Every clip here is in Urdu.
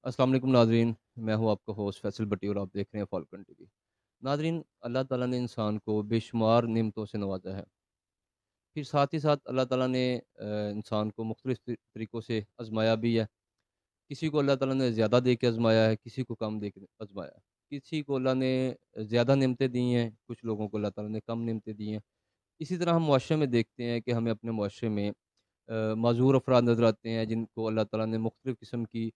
السلام علیکم ناظرین، میں ہوں آپ کا ہوسٹ فیصل بٹی اور آپ دیکھ رہے ہیں فالکن ٹی وی۔ ناظرین، اللہ تعالیٰ نے انسان کو بے شمار نعمتوں سے نوازا ہے۔ پھر ساتھ ہی ساتھ اللہ تعالیٰ نے انسان کو مختلف طریقوں سے آزمایا بھی ہے۔ کسی کو اللہ تعالیٰ نے زیادہ دے کے آزمایا ہے، کسی کو کم دے کے آزمایا ہے، کسی کو اللہ نے زیادہ نعمتیں دی ہیں، کچھ لوگوں کو اللہ تعالیٰ نے کم نعمتیں دی ہیں۔ اسی طرح ہم معاشرے میں دیکھتے ہیں کہ ہمیں اپنے معاشرے میں معذور افراد نظر آتے ہیں جن کو اللہ تعالیٰ نے مختلف قسم کی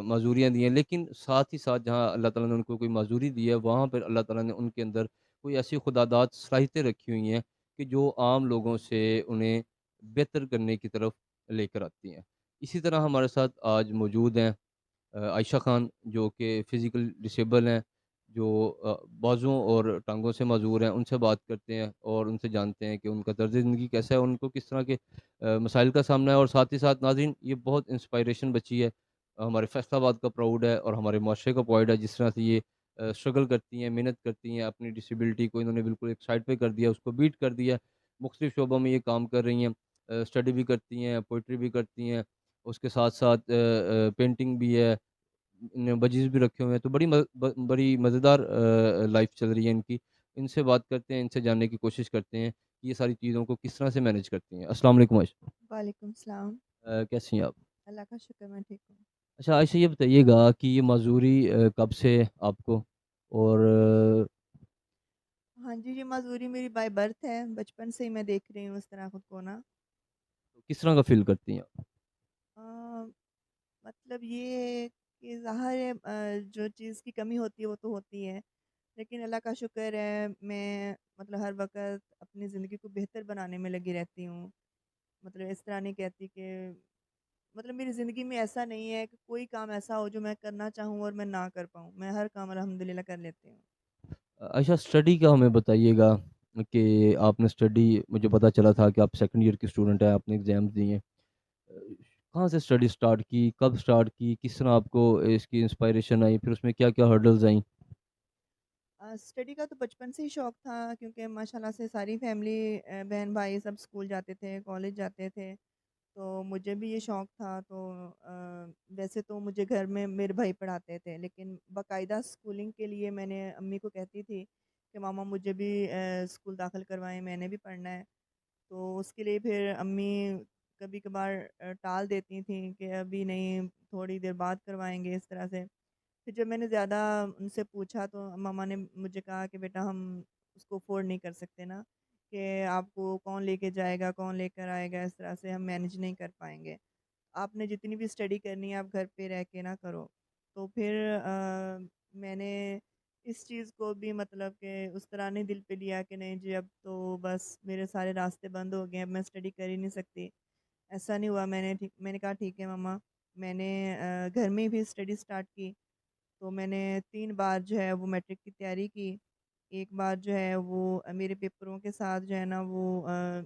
معذوریاں دی ہیں، لیکن ساتھ ہی ساتھ جہاں اللہ تعالیٰ نے ان کو کوئی معذوری دی ہے وہاں پر اللہ تعالیٰ نے ان کے اندر کوئی ایسی خداداد صلاحیتیں رکھی ہوئی ہیں کہ جو عام لوگوں سے انہیں بہتر کرنے کی طرف لے کر آتی ہیں۔ اسی طرح ہمارے ساتھ آج موجود ہیں عائشہ خان، جو کہ فزیکل ڈسیبل ہیں، جو بازوں اور ٹانگوں سے معذور ہیں۔ ان سے بات کرتے ہیں اور ان سے جانتے ہیں کہ ان کا طرز زندگی کیسا ہے، ان کو کس طرح کے مسائل کا سامنا ہے۔ اور ساتھ ہی ساتھ ناظرین، یہ بہت انسپائریشن بچی ہے، ہمارے فیصل آباد کا پراؤڈ ہے اور ہمارے معاشرے کا پرائڈ ہے، جس طرح سے یہ اسٹرگل کرتی ہیں، محنت کرتی ہیں، اپنی ڈسیبلٹی کو انہوں نے بالکل ایک سائڈ پہ کر دیا، اس کو بیٹ کر دیا۔ مختلف شعبوں میں یہ کام کر رہی ہیں، اسٹڈی بھی کرتی ہیں، پوئٹری بھی کرتی ہیں، اس کے ساتھ ساتھ پینٹنگ بھی ہے، بجیز بھی رکھے ہوئے ہیں۔ تو بڑی مزیدار لائف چل رہی ہے ان کی۔ ان سے بات کرتے ہیں، ان سے جاننے کی کوشش کرتے ہیں کہ یہ ساری چیزوں کو کس طرح سے مینیج کرتی ہیں۔ السلام علیکم عائشہ، وعلیکم السلام۔ کیسی ہیں آپ؟ اللہ کا شکر، میں ٹھیک ہوں۔ اچھا عائشہ، یہ بتائیے گا کہ یہ معذوری کب سے آپ کو، اور ہاں جی، یہ معذوری میری بائی برتھ ہے، بچپن سے ہی میں دیکھ رہی ہوں اس طرح خود کو نا۔ کس طرح کا فیل کرتی ہیں آپ؟ آ، مطلب یہ ہے کہ ظاہر ہے جو چیز کی کمی ہوتی ہے وہ تو ہوتی ہے، لیکن اللہ کا شکر ہے میں مطلب ہر وقت اپنی زندگی کو بہتر بنانے میں لگی رہتی ہوں۔ مطلب اس طرح نہیں کہتی کہ مطلب میری زندگی میں ایسا نہیں ہے کہ کوئی کام ایسا ہو جو میں کرنا چاہوں اور میں نہ کر پاؤں، میں ہر کام الحمدللہ کر لیتی ہوں۔ عائشہ، اسٹڈی کا ہمیں بتائیے گا کہ آپ نے اسٹڈی، مجھے پتا چلا تھا کہ آپ سیکنڈ ایئر کی اسٹوڈنٹ ہیں، آپ نے ایگزامز دیے ہیں۔ کہاں سے اسٹڈی سٹارٹ کی، کب سٹارٹ کی، کس طرح آپ کو اس کی انسپائریشن آئی، پھر اس میں کیا کیا ہرڈلز آئیں؟ اسٹڈی کا تو بچپن سے ہی شوق تھا، کیونکہ ماشاءاللہ سے ساری فیملی بہن بھائی سب اسکول جاتے تھے، کالج جاتے تھے، تو مجھے بھی یہ شوق تھا۔ تو ویسے تو مجھے گھر میں میرے بھائی پڑھاتے تھے، لیکن باقاعدہ اسکولنگ کے لیے میں نے امی کو کہتی تھی کہ ماما مجھے بھی اسکول داخل کروائیں، میں نے بھی پڑھنا ہے۔ تو اس کے لیے پھر امی کبھی کبھار ٹال دیتی تھیں کہ ابھی نہیں، تھوڑی دیر بعد کروائیں گے، اس طرح سے۔ پھر جب میں نے زیادہ ان سے پوچھا تو ماما نے مجھے کہا کہ بیٹا ہم اس کو افورڈ نہیں کر سکتے نا، کہ آپ کو کون لے کے جائے گا، کون لے کر آئے گا، اس طرح سے ہم مینیج نہیں کر پائیں گے۔ آپ نے جتنی بھی اسٹڈی کرنی ہے آپ گھر پہ رہ کے نہ کرو۔ تو پھر میں نے اس چیز کو بھی مطلب کہ اس طرح نہیں دل پہ لیا کہ نہیں جی اب تو بس میرے سارے راستے بند ہو گئے، اب میں اسٹڈی کر ہی نہیں سکتی۔ ایسا نہیں ہوا، میں نے کہا ٹھیک ہے ماما، میں نے گھر میں ہی بھی اسٹڈی اسٹارٹ کی۔ تو میں نے 3 بار جو ہے وہ میٹرک کی تیاری کی۔ ایک بار جو ہے وہ میرے پیپروں کے ساتھ جو ہے نا وہ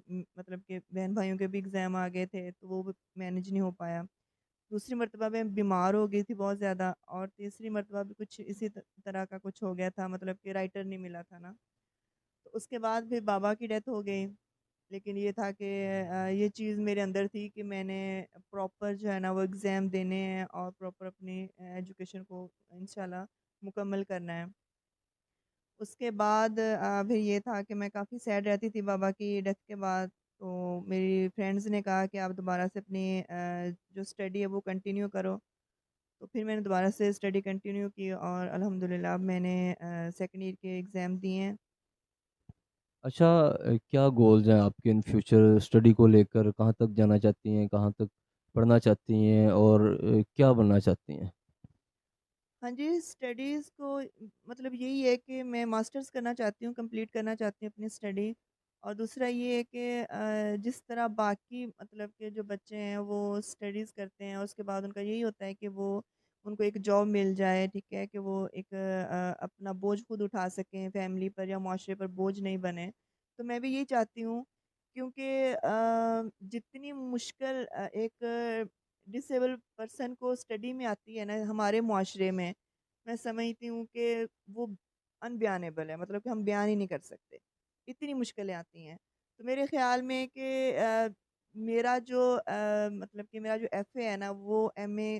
مطلب کہ بہن بھائیوں کے بھی ایگزام آ گئے تھے تو وہ بھی مینیج نہیں ہو پایا۔ دوسری مرتبہ میں بیمار ہو گئی تھی بہت زیادہ، اور تیسری مرتبہ بھی کچھ اسی طرح کا کچھ ہو گیا تھا، مطلب کہ رائٹر نہیں ملا تھا نا۔ تو اس کے بعد پھر بابا کی ڈیتھ ہو گئی۔ لیکن یہ تھا کہ یہ چیز میرے اندر تھی کہ میں نے پراپر جو ہے نا وہ ایگزام دینے ہیں اور پراپر اپنی ایجوکیشن کو انشاءاللہ مکمل کرنا ہے۔ اس کے بعد پھر یہ تھا کہ میں کافی سیڈ رہتی تھی بابا کی ڈیتھ کے بعد۔ تو میری فرینڈز نے کہا کہ آپ دوبارہ سے اپنی جو اسٹڈی ہے وہ کنٹینیو کرو۔ تو پھر میں نے دوبارہ سے اسٹڈی کنٹینیو کی اور الحمدللہ اب میں نے سیکنڈ ایئر کے ایگزام دیے ہیں۔ اچھا، کیا گولز ہیں آپ کے ان فیوچر اسٹڈی کو لے کر؟ کہاں تک جانا چاہتی ہیں، کہاں تک پڑھنا چاہتی ہیں، اور کیا بننا چاہتی ہیں؟ ہاں جی، اسٹڈیز کو مطلب یہی ہے کہ میں ماسٹرز کرنا چاہتی ہوں، کمپلیٹ کرنا چاہتی ہوں اپنی اسٹڈی۔ اور دوسرا یہ ہے کہ جس طرح باقی مطلب کہ جو بچے ہیں وہ اسٹڈیز کرتے ہیں اور اس کے بعد ان کا یہی ہوتا ہے کہ وہ ان کو ایک جاب مل جائے، ٹھیک ہے، کہ وہ ایک اپنا بوجھ خود اٹھا سکیں، فیملی پر یا معاشرے پر بوجھ نہیں بنے۔ تو میں بھی یہی چاہتی ہوں، کیونکہ جتنی مشکل ایک ڈسیبل پرسن کو اسٹڈی میں آتی ہے نا ہمارے معاشرے میں سمجھتی ہوں کہ وہ انبیانیبل ہے، مطلب کہ ہم بیان ہی نہیں کر سکتے، اتنی مشکلیں آتی ہیں۔ تو میرے خیال میں کہ میرا جو مطلب کہ میرا جو ایف اے ہے نا وہ ایم اے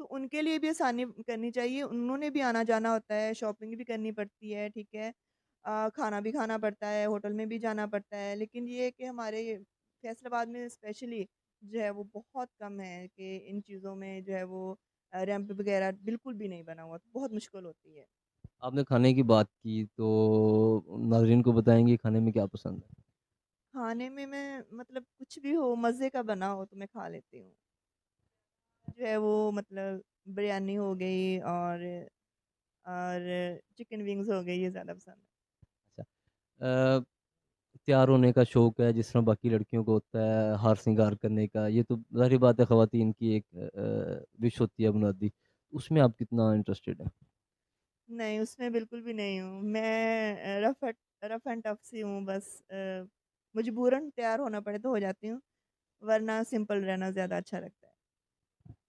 تو ان کے لیے بھی آسانی کرنی چاہیے، انہوں نے بھی آنا-جانا ہوتا ہے، شاپنگ بھی کرنی پڑتی ہے، ٹھیک ہے؟ کھانا بھی کھانا پڑتا ہے، ہوٹل میں بھی جانا پڑتا ہے، لیکن یہ ہے کہ ہمارے فیصل آباد میں اسپیشلی جو ہے وہ بہت کم ہے کہ ان چیزوں میں جو ہے وہ ریمپ وغیرہ بالکل بھی نہیں بنا ہوا، تو بہت مشکل ہوتی ہے۔ آپ نے کھانے کی بات کی تو ناظرین کو بتائیں گے کھانے میں کیا پسند ہے؟ کھانے میں مطلب کچھ بھی ہو، مزے کا بنا ہو تو میں کھا لیتی ہوں۔ جو ہے وہ مطلب بریانی ہو گئی اور چکن ونگز ہو گئی، یہ زیادہ پسند ہے۔ اچھا، تیار ہونے کا شوق ہے جس طرح باقی لڑکیوں کو ہوتا ہے ہار سنگار کرنے کا، یہ تو ظاہری بات ہے خواتین کی ایک وش ہوتی ہے بنیادی، اس میں آپ کتنا انٹرسٹیڈ ہیں؟ نہیں، اس میں بالکل بھی نہیں ہوں، میں رف اینڈ ٹف سی ہوں، بس مجبوراً تیار ہونا پڑے تو ہو جاتی ہوں، ورنہ سمپل رہنا زیادہ اچھا لگتا ہے۔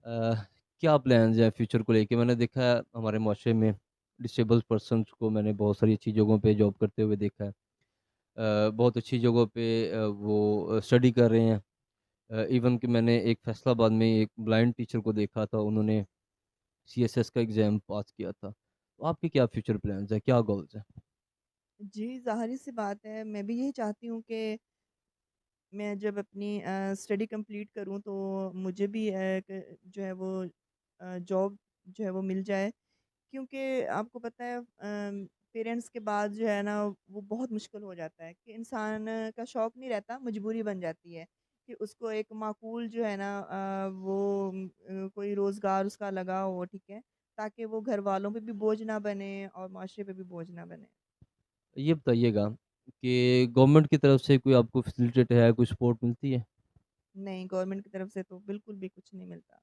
آہ، کیا پلانز ہیں فیوچر کو لے کے؟ میں نے دیکھا ہے ہمارے معاشرے میں ڈسیبل پرسنس کو میں نے بہت ساری اچھی جگہوں پہ جاب کرتے ہوئے دیکھا ہے، بہت اچھی جگہوں پہ وہ اسٹڈی کر رہے ہیں، ایون کہ میں نے ایک فیصل آباد میں ایک بلائنڈ ٹیچر کو دیکھا تھا، انہوں نے CSS کا ایگزام پاس کیا تھا۔ تو آپ کے کیا فیوچر پلانز ہیں، کیا گولز ہیں؟ جی، ظاہر سی بات ہے، میں بھی یہی چاہتی ہوں کہ میں جب اپنی اسٹڈی کمپلیٹ کروں تو مجھے بھی ایک جو ہے وہ جاب جو ہے وہ مل جائے، کیونکہ آپ کو پتہ ہے پیرنٹس کے بعد جو ہے نا وہ بہت مشکل ہو جاتا ہے کہ انسان کا شوق نہیں رہتا، مجبوری بن جاتی ہے کہ اس کو ایک معقول جو ہے نا وہ کوئی روزگار اس کا لگا ہو، ٹھیک ہے، تاکہ وہ گھر والوں پہ بھی بوجھ نہ بنے اور معاشرے پہ بھی بوجھ نہ بنے۔ یہ بتائیے گا کہ گورنمنٹ کی طرف سے کوئی آپ کو فیسیلیٹیٹ ہے، کوئی سپورٹ ملتی ہے؟ نہیں، گورنمنٹ کی طرف سے تو بالکل بھی کچھ نہیں ملتا۔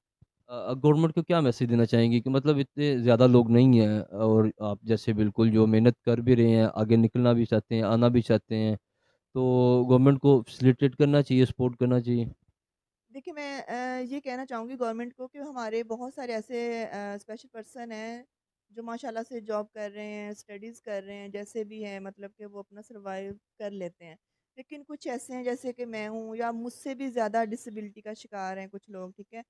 گورنمنٹ کو کیا میسج دینا چاہیں گے کہ مطلب اتنے زیادہ لوگ نہیں ہیں اور آپ جیسے بالکل جو محنت کر بھی رہے ہیں، آگے نکلنا بھی چاہتے ہیں، آنا بھی چاہتے ہیں، تو گورنمنٹ کو فیسیلیٹیٹ کرنا چاہیے، سپورٹ کرنا چاہیے؟ دیکھیے میں یہ کہنا چاہوں گی گورنمنٹ کو کہ ہمارے بہت سارے ایسے اسپیشل پرسن ہیں جو ماشاء اللہ سے جاب کر رہے ہیں، اسٹڈیز کر رہے ہیں، جیسے بھی ہیں مطلب کہ وہ اپنا سروائیو کر لیتے ہیں، لیکن کچھ ایسے ہیں جیسے کہ میں ہوں یا مجھ سے بھی زیادہ ڈسیبلٹی کا شکار ہیں کچھ لوگ، ٹھیک ہے،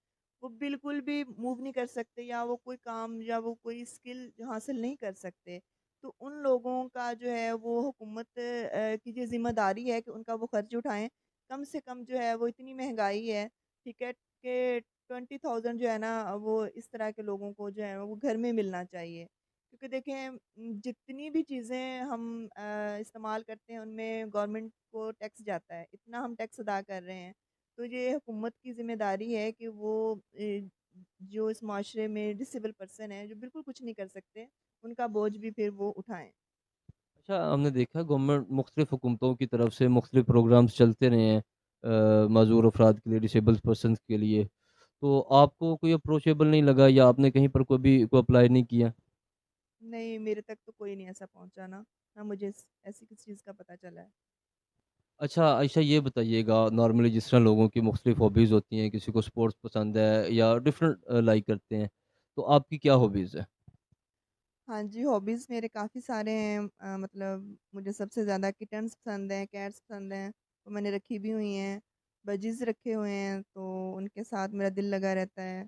وہ بالکل بھی موو نہیں کر سکتے یا وہ کوئی کام یا وہ کوئی اسکل حاصل نہیں کر سکتے، تو ان لوگوں کا جو ہے وہ حکومت کی جو ذمہ داری ہے کہ ان کا وہ خرچ اٹھائیں، کم سے کم جو ہے وہ اتنی مہنگائی ہے، ٹھیک ہے، کہ 20,000 جو ہے نا وہ اس طرح کے لوگوں کو جو ہے وہ گھر میں ملنا چاہیے، کیونکہ دیکھیں جتنی بھی چیزیں ہم استعمال کرتے ہیں ان میں گورنمنٹ کو ٹیکس جاتا ہے، اتنا ہم ٹیکس ادا کر رہے ہیں، تو یہ حکومت کی ذمہ داری ہے کہ وہ جو اس معاشرے میں ڈسیبل پرسن ہیں جو بالکل کچھ نہیں کر سکتے ان کا بوجھ بھی پھر وہ اٹھائیں۔ اچھا، ہم نے دیکھا گورنمنٹ مختلف حکومتوں کی طرف سے مختلف پروگرامز چلتے رہے ہیں معذور افراد کے لیے، ڈسیبل پرسنس کے لیے، تو آپ کو کوئی اپروچیبل نہیں لگا یا آپ نے کہیں پر کوئی اپلائی نہیں کیا؟ نہیں، میرے تک تو کوئی نہیں ایسا پہنچا نا، نہ مجھے ایسی کسی چیز کا پتہ چلا ہے۔ اچھا عائشہ، یہ بتائیے گا نارملی جس طرح لوگوں کی مختلف ہابیز ہوتی ہیں، کسی کو سپورٹس پسند ہے یا ڈفرینٹ لائک کرتے ہیں، تو آپ کی کیا ہابیز ہے؟ ہاں جی، ہابیز میرے کافی سارے ہیں، مطلب مجھے سب سے زیادہ کٹنس پسند ہیں، کیٹس پسند ہیں، وہ میں نے رکھی بھی ہوئی ہیں، بجیز رکھے ہوئے ہیں، تو ان کے ساتھ میرا دل لگا رہتا ہے،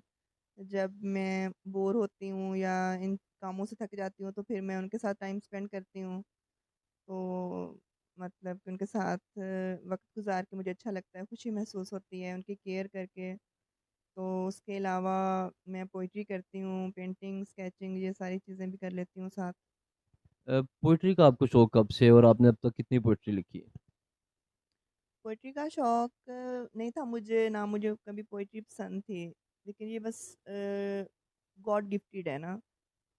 جب میں بور ہوتی ہوں یا ان کاموں سے تھک جاتی ہوں تو پھر میں ان کے ساتھ ٹائم اسپینڈ کرتی ہوں، تو مطلب کہ ان کے ساتھ وقت گزار کے مجھے اچھا لگتا ہے، خوشی محسوس ہوتی ہے ان کی کیئر کر کے، تو اس کے علاوہ میں پوئٹری کرتی ہوں، پینٹنگ، اسکیچنگ، یہ ساری چیزیں بھی کر لیتی ہوں ساتھ۔ پوئٹری کا آپ کو شوق کب سے اور آپ نے اب تک کتنی پوئٹری لکھی ہے؟ پوئٹری کا شوق نہیں تھا مجھے، نہ مجھے کبھی پوئٹری پسند تھی، لیکن یہ بس گاڈ گفٹیڈ ہے نا،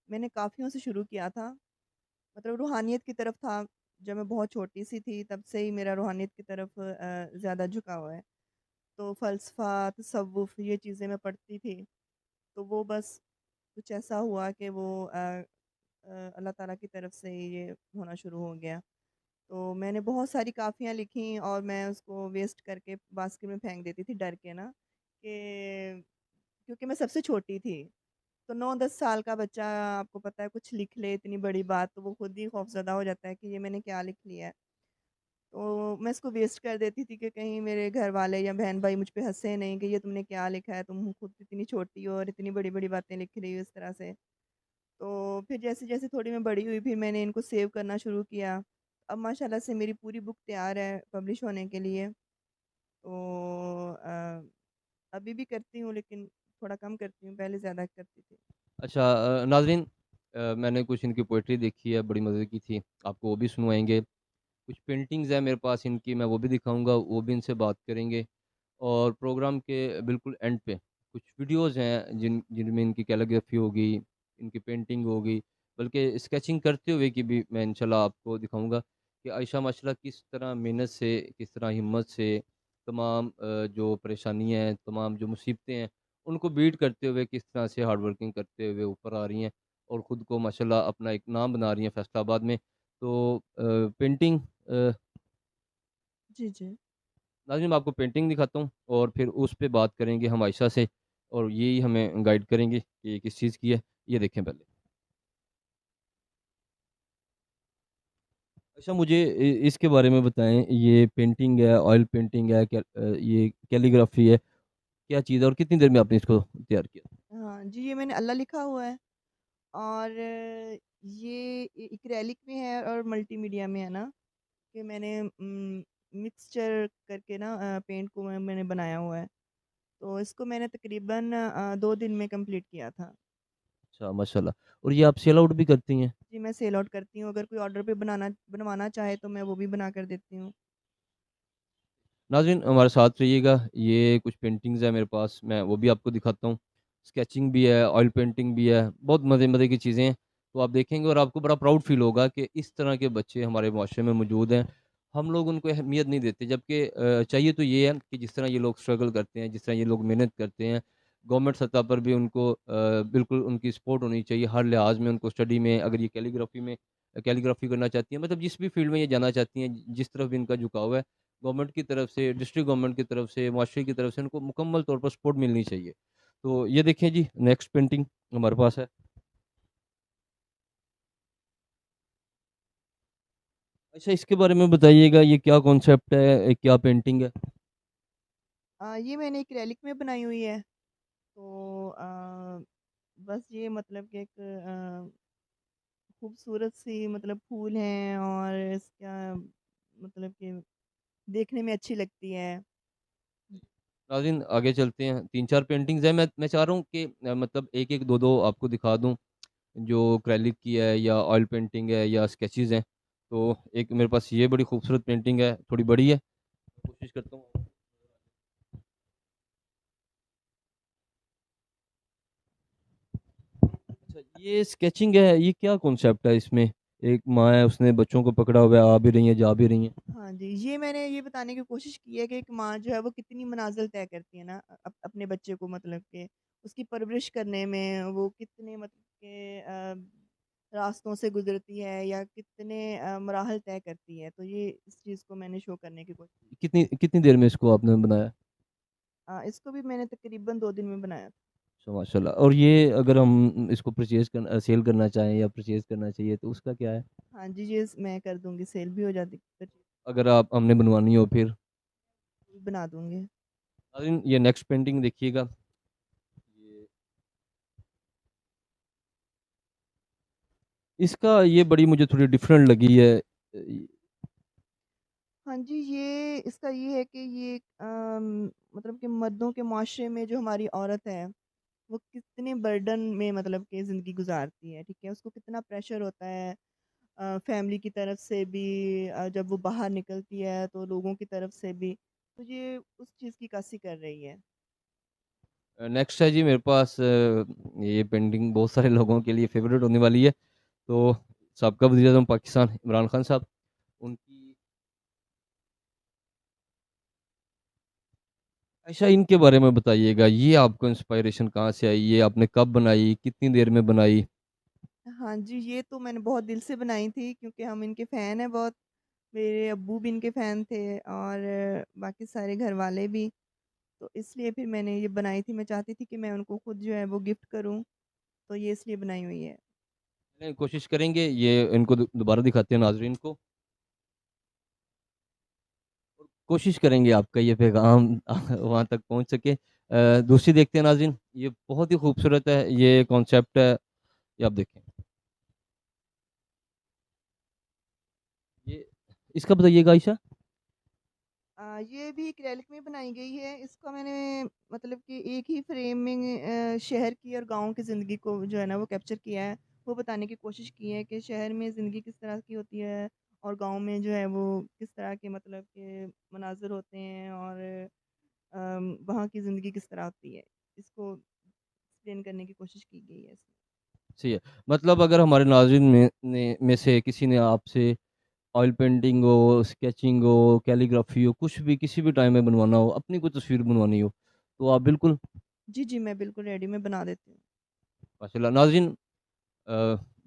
میں نے کافیوں سے شروع کیا تھا، مطلب روحانیت کی طرف تھا، جب میں بہت چھوٹی سی تھی تب سے ہی میرا روحانیت کی طرف زیادہ جھکا ہوا ہے، تو فلسفہ، تصوف، یہ چیزیں میں پڑھتی تھی، تو وہ بس کچھ ایسا ہوا کہ وہ اللہ تعالیٰ کی طرف سے ہی یہ ہونا شروع ہو گیا، تو میں نے بہت ساری کافیاں لکھیں اور میں اس کو ویسٹ کر کے باسکٹ میں پھینک دیتی تھی ڈر کے نا، کہ کیونکہ میں سب سے چھوٹی تھی، تو 9-10 سال کا بچہ آپ کو پتہ ہے کچھ لکھ لے اتنی بڑی بات تو وہ خود ہی خوف زدہ ہو جاتا ہے کہ یہ میں نے کیا لکھ لیا ہے، تو میں اس کو ویسٹ کر دیتی تھی کہ کہیں میرے گھر والے یا بہن بھائی مجھ پہ ہنسے نہیں کہ یہ تم نے کیا لکھا ہے، تم خود اتنی چھوٹی ہو اور اتنی بڑی-بڑی باتیں لکھ رہی ہو اس طرح سے۔ تو پھر جیسے-جیسے تھوڑی میں بڑی ہوئی پھر میں نے ان کو سیو کرنا شروع کیا۔ اب ماشاءاللہ سے میری پوری بک تیار ہے پبلش ہونے کے لیے۔ تو ابھی بھی کرتی ہوں لیکن تھوڑا کم کرتی ہوں، پہلے زیادہ کرتی تھی۔ اچھا ناظرین، میں نے کچھ ان کی پوئٹری دیکھی ہے، بڑی مزے کی تھی، آپ کو وہ بھی سنوائیں گے۔ کچھ پینٹنگز ہیں میرے پاس ان کی، میں وہ بھی دکھاؤں گا، وہ بھی ان سے بات کریں گے۔ اور پروگرام کے بالکل اینڈ پہ کچھ ویڈیوز ہیں جن میں ان کی کیلیگرافی ہوگی، ان کی پینٹنگ ہوگی، بلکہ اسکیچنگ کرتے ہوئے کی بھی میں انشاءاللہ آپ کو دکھاؤں گا کہ عائشہ ماشاءاللہ کس طرح محنت سے، کس طرح ہمت سے تمام جو پریشانیاں ہیں، تمام جو مصیبتیں ہیں، ان کو بیٹ کرتے ہوئے کس طرح سے ہارڈ ورکنگ کرتے ہوئے اوپر آ رہی ہیں اور خود کو ماشاءاللہ اپنا ایک نام بنا رہی ہیں فیصل آباد میں۔ تو پینٹنگ جی، جی۔ ناظرین، میں آپ کو پینٹنگ دکھاتا ہوں اور پھر اس پہ بات کریں گے ہم عائشہ سے، اور یہی ہمیں گائیڈ کریں گے کہ یہ کس چیز کی ہے۔ یہ دیکھیں پہلے عائشہ، مجھے اس کے بارے میں بتائیں، یہ پینٹنگ ہے، آئل پینٹنگ ہے، یہ کیلیگرافی ہے، کیا چیز ہے اور کتنی دیر میں آپ نے اس کو تیار کیا؟ ہاں جی، یہ میں نے اللہ لکھا ہوا ہے اور یہ ایکریلک میں ہے اور ملٹی میڈیا میں ہے نا، کہ میں نے مکسچر کر کے نا پینٹ کو میں نے بنایا ہوا ہے۔ تو اس کو میں نے تقریباً 2 دن میں کمپلیٹ کیا تھا۔ اچھا ماشاء اللہ، اور یہ آپ سیل آؤٹ بھی کرتی ہیں؟ جی، میں سیل آؤٹ کرتی ہوں، اگر کوئی آرڈر پہ بنوانا چاہے تو میں وہ بھی بنا کر دیتی ہوں۔ ناظرین ہمارے ساتھ رہیے گا، یہ کچھ پینٹنگز ہیں میرے پاس، میں وہ بھی آپ کو دکھاتا ہوں۔ اسکیچنگ بھی ہے، آئل پینٹنگ بھی ہے، بہت مزے مزے کی چیزیں ہیں، تو آپ دیکھیں گے اور آپ کو بڑا پراؤڈ فیل ہوگا کہ اس طرح کے بچے ہمارے معاشرے میں موجود ہیں۔ ہم لوگ ان کو اہمیت نہیں دیتے، جبکہ چاہیے تو یہ ہے کہ جس طرح یہ لوگ اسٹرگل کرتے ہیں، جس طرح یہ لوگ محنت کرتے ہیں، گورنمنٹ سطح پر بھی ان کو بالکل ان کی سپورٹ ہونی چاہیے ہر لحاظ میں، ان کو اسٹڈی میں، اگر یہ کیلیگرافی کرنا چاہتی ہیں، مطلب جس بھی فیلڈ میں یہ جانا چاہتی ہیں، جس طرف بھی ان کا جھکاؤ ہے، گورنمنٹ کی طرف سے، ڈسٹرکٹ گورنمنٹ کی طرف سے، معاشرے کی طرف سے ان کو مکمل طور پر سپورٹ ملنی چاہیے۔ تو یہ دیکھیں جی، نیکسٹ پینٹنگ ہمارے پاس ہے۔ اچھا، اس کے بارے میں بتائیے گا، یہ کیا کانسیپٹ ہے، کیا پینٹنگ ہے؟ یہ میں نے ایکریلک میں بنائی ہوئی ہے۔ تو بس یہ مطلب کہ ایک خوبصورت سی مطلب پھول ہیں اور اس کا مطلب کہ دیکھنے میں اچھی لگتی ہے۔ ناظرین آگے چلتے ہیں، تین چار پینٹنگز ہیں، میں چاہ رہا ہوں کہ مطلب ایک ایک دو دو آپ کو دکھا دوں، جو کریلک کی ہے یا آئل پینٹنگ ہے یا اسکیچز ہیں۔ تو ایک میرے پاس یہ بڑی خوبصورت پینٹنگ ہے، تھوڑی بڑی ہے، کوشش کرتا ہوں۔ اچھا، یہ اسکیچنگ ہے، یہ کیا کانسیپٹ ہے اس میں؟ ایک ماں ہے، اس نے بچوں کو پکڑا ہوا ہے، آ بھی رہی ہیں جا بھی رہی ہیں۔ ہاں جی، یہ میں نے یہ بتانے کی کوشش کی ہے کہ ایک ماں جو ہے وہ کتنی منازل طے کرتی ہے نا اپنے بچے کو مطلب کہ اس کی پرورش کرنے میں وہ کتنے مطلب کہ راستوں سے گزرتی ہے یا کتنے مراحل طے کرتی ہے، تو یہ اس چیز کو میں نے شو کرنے کی کوشش کتنی کتنی دیر میں اس کو آپ نے بنایا؟ اس کو بھی میں نے تقریباً 2 دن میں بنایا تھا۔ اچھا ماشاء اللہ، اور یہ اگر ہم اس کو پرچیز کرنا، سیل کرنا چاہیں یا پرچیز کرنا چاہیے تو اس کا کیا ہے؟ ہاں جی، یہ میں کر دوں گی، سیل بھی ہو جاتی اگر آپ ہم نے بنوانی ہو پھر؟ بنا دوں گی۔ ناظرین، یہ نیکسٹ پینٹنگ دیکھیے گا، یہ اس کا یہ بڑی مجھے تھوڑی ڈفرینٹ لگی ہے۔ ہاں جی، یہ اس کا یہ ہے کہ یہ مطلب کہ مردوں کے معاشرے میں جو ہماری عورت ہے وہ کتنے برڈن میں مطلب کہ زندگی گزارتی ہے، ٹھیک ہے، اس کو کتنا پریشر ہوتا ہے فیملی کی طرف سے بھی، جب وہ باہر نکلتی ہے تو لوگوں کی طرف سے بھی، تو یہ اس چیز کی عکاسی کر رہی ہے۔ نیکسٹ ہے جی میرے پاس، یہ پینٹنگ بہت سارے لوگوں کے لیے فیوریٹ ہونے والی ہے۔ تو سابقہ وزیر اعظم پاکستان عمران خان صاحب، ان کی، اچھا ان کے بارے میں بتائیے گا، یہ آپ کو انسپائریشن کہاں سے آئی، یہ آپ نے کب بنائی، کتنی دیر میں بنائی؟ ہاں جی، یہ تو میں نے بہت دل سے بنائی تھی کیونکہ ہم ان کے فین ہیں بہت، میرے ابو بھی ان کے فین تھے اور باقی سارے گھر والے بھی، تو اس لیے پھر میں نے یہ بنائی تھی، میں چاہتی تھی کہ میں ان کو خود جو ہے وہ گفٹ کروں، تو یہ اس لیے بنائی ہوئی ہے۔ کوشش کریں گے یہ ان کو دوبارہ دکھاتے ہیں ناظرین کو۔ کوشش کریں گے آپ کا یہ پیغام وہاں تک پہنچ سکے۔ دوسری دیکھتے ہیں ناظرین، یہ بہت ہی خوبصورت ہے، یہ کانسیپٹ ہے، یہ آپ دیکھیں، یہ اس کا بتائیے گا عائشہ۔ یہ بھی ایکریلک میں بنائی گئی ہے، اس کو میں نے مطلب کہ ایک ہی فریم میں شہر کی اور گاؤں کی زندگی کو جو ہے نا وہ کیپچر کیا ہے، وہ بتانے کی کوشش کی ہے کہ شہر میں زندگی کس طرح کی ہوتی ہے اور گاؤں میں جو ہے وہ کس طرح کے مطلب کہ مناظر ہوتے ہیں، اور وہاں کی زندگی کس طرح ہوتی ہے، اس کو ایکسپلین کرنے کی کوشش کی گئی ہے اس میں۔ صحیح ہے، مطلب اگر ہمارے ناظرین میں سے کسی نے آپ سے آئل پینٹنگ ہو، اسکیچنگ ہو، کیلیگرافی ہو، کچھ بھی کسی بھی ٹائم میں بنوانا ہو، اپنی کوئی تصویر بنوانی ہو، تو آپ بالکل جی جی، میں بالکل ریڈی میں بنا دیتی ہوں۔ ماشاء اللہ ناظرین،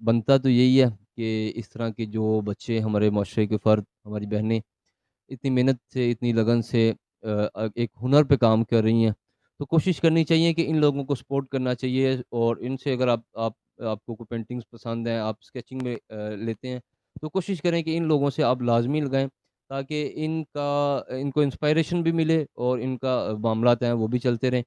بنتا تو یہی ہے کہ اس طرح کے جو بچے ہمارے معاشرے کے فرد، ہماری بہنیں اتنی محنت سے، اتنی لگن سے ایک ہنر پہ کام کر رہی ہیں، تو کوشش کرنی چاہیے کہ ان لوگوں کو سپورٹ کرنا چاہیے، اور ان سے اگر آپ کو کوئی پینٹنگز پسند ہیں، آپ اسکیچنگ میں لیتے ہیں، تو کوشش کریں کہ ان لوگوں سے آپ لازمی لگائیں، تاکہ ان کو انسپائریشن بھی ملے اور ان کا معاملات ہیں وہ بھی چلتے رہیں۔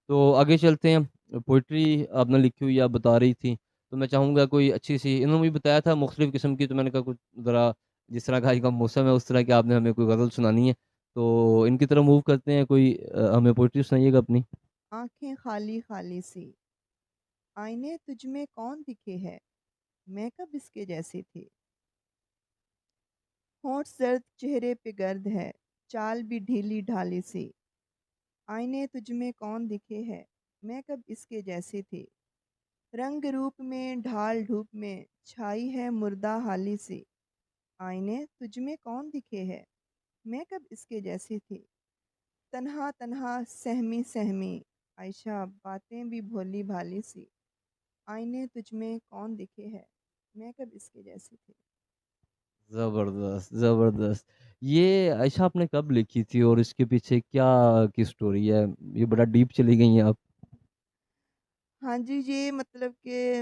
تو آگے چلتے ہیں، پوئٹری آپ نے لکھی ہوئی آپ بتا رہی تھی، تو میں چاہوں گا کوئی اچھی سی، انہوں نے بھی بتایا تھا مختلف قسم کی، تو میں نے کہا کچھ ذرا جس طرح کا آج کا موسم ہے اس طرح کی آپ نے ہمیں کوئی غزل سنانی ہے، تو ان کی طرف موو کرتے ہیں، کوئی ہمیں پوئٹری سنائیے گا اپنی۔ آنکھیں خالی خالی سی، آئینے تجھ میں کون دکھے ہے، میں کب اس کے جیسی تھی، ہونٹ زرد چہرے پہ گرد ہے، چال بھی ڈھیلی ڈھالی سی، آئینے تجھ میں کون دکھے ہے، میں کب اس کے جیسی تھی، رنگ روپ میں ڈھال ڈھوپ میں چھائی ہے مردہ حالی سی، آئینے تجھ میں کون دکھے ہے، میں کب اس کے جیسی تھی، تنہا تنہا سہمی سہمی، عائشہ باتیں بھی بھولی بھالی سی، آئینے تجھ میں کون دکھے ہے، میں کب اس کے جیسی تھی۔ زبردست زبردست، یہ عائشہ آپ نے کب لکھی تھی اور اس کے پیچھے کیا کی سٹوری ہے؟ یہ بڑا ڈیپ چلی گئی ہیں آپ۔ ہاں جی، یہ مطلب کہ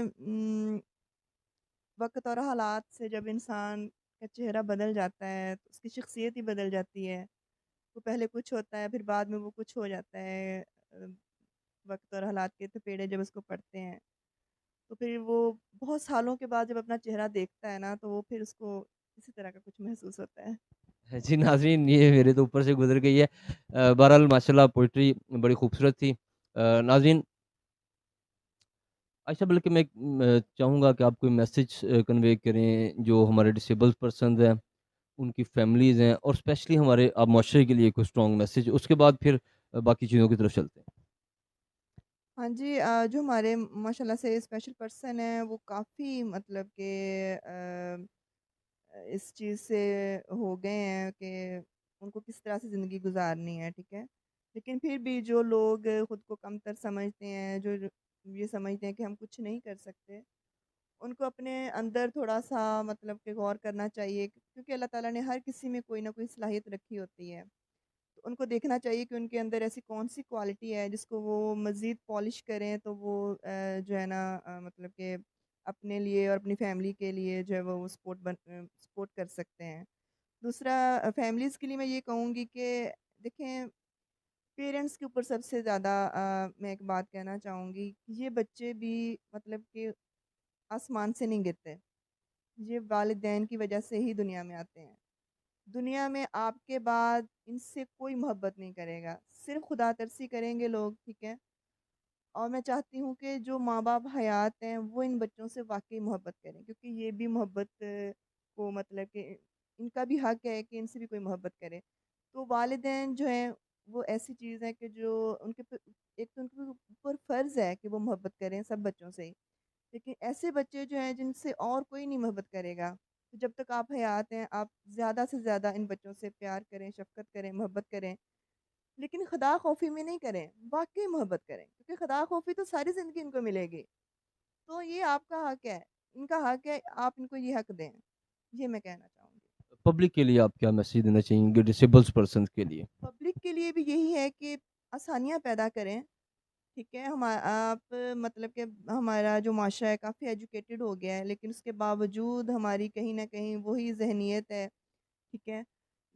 وقت اور حالات سے جب انسان کا چہرہ بدل جاتا ہے تو اس کی شخصیت ہی بدل جاتی ہے، وہ پہلے کچھ ہوتا ہے پھر بعد میں وہ کچھ ہو جاتا ہے، وقت اور حالات کے تھپیڑے جب اس کو پڑتے ہیں تو پھر وہ بہت سالوں کے بعد جب اپنا چہرہ دیکھتا ہے نا تو وہ پھر اس کو اسی طرح کا کچھ محسوس ہوتا ہے۔ جی ناظرین، یہ میرے تو اوپر سے گزر گئی ہے، بہرحال ماشاءاللہ پوئٹری بڑی خوبصورت تھی۔ ناظرین، اچھا بلکہ میں چاہوں گا کہ آپ کوئی میسج کنوے کریں جو ہمارے ڈسیبل پرسنز ہیں، ان کی فیملیز ہیں، اور اسپیشلی ہمارے آپ معاشرے کے لیے کوئی اسٹرانگ میسج، اس کے بعد پھر باقی چیزوں کی طرف چلتے ہیں۔ ہاں جی، جو ہمارے ماشاء اللہ سے اسپیشل پرسن ہیں وہ کافی مطلب کہ اس چیز سے ہو گئے ہیں کہ ان کو کس طرح سے زندگی گزارنی ہے، ٹھیک ہے، لیکن پھر بھی جو لوگ خود کو کمتر سمجھتے ہیں، جو یہ سمجھتے ہیں کہ ہم کچھ نہیں کر سکتے، ان کو اپنے اندر تھوڑا سا مطلب کہ غور کرنا چاہیے، کیونکہ اللہ تعالیٰ نے ہر کسی میں کوئی نہ کوئی صلاحیت رکھی ہوتی ہے، تو ان کو دیکھنا چاہیے کہ ان کے اندر ایسی کون سی کوالٹی ہے جس کو وہ مزید پالش کریں تو وہ جو ہے نا مطلب کہ اپنے لیے اور اپنی فیملی کے لیے جو ہے وہ سپورٹ کر سکتے ہیں۔ دوسرا، فیملیز کے لیے میں یہ کہوں گی کہ دیکھیں، پیرنٹس کے اوپر سب سے زیادہ میں ایک بات کہنا چاہوں گی، یہ بچے بھی مطلب کہ آسمان سے نہیں گرتے، یہ والدین کی وجہ سے ہی دنیا میں آتے ہیں۔ دنیا میں آپ کے بعد ان سے کوئی محبت نہیں کرے گا، صرف خدا ترسی کریں گے لوگ، ٹھیک ہے، اور میں چاہتی ہوں کہ جو ماں باپ حیات ہیں وہ ان بچوں سے واقعی محبت کریں، کیونکہ یہ بھی محبت کو مطلب کہ ان کا بھی حق ہے کہ ان سے بھی کوئی محبت کرے۔ تو والدین جو ہیں وہ ایسی چیز ہے کہ جو ان کے ایک تو ان کے اوپر فرض ہے کہ وہ محبت کریں سب بچوں سے ہی، لیکن ایسے بچے جو ہیں جن سے اور کوئی نہیں محبت کرے گا، تو جب تک آپ حیات ہیں آپ زیادہ سے زیادہ ان بچوں سے پیار کریں، شفقت کریں، محبت کریں، لیکن خدا خوفی میں نہیں کریں، واقعی محبت کریں، کیونکہ خدا خوفی تو ساری زندگی ان کو ملے گی، تو یہ آپ کا حق ہے، ان کا حق ہے، آپ ان کو یہ حق دیں، یہ میں کہنا چاہوں گی۔ پبلک کے لیے آپ کیا میسج دینا چاہیں گے، ڈسیبلس پرسنز کے لیے؟ پبلک کے لیے بھی یہی ہے کہ آسانیاں پیدا کریں، ٹھیک ہے، آپ مطلب کہ ہمارا جو معاشرہ ہے کافی ایجوکیٹڈ ہو گیا ہے، لیکن اس کے باوجود ہماری کہیں نہ کہیں وہی ذہنیت ہے، ٹھیک ہے،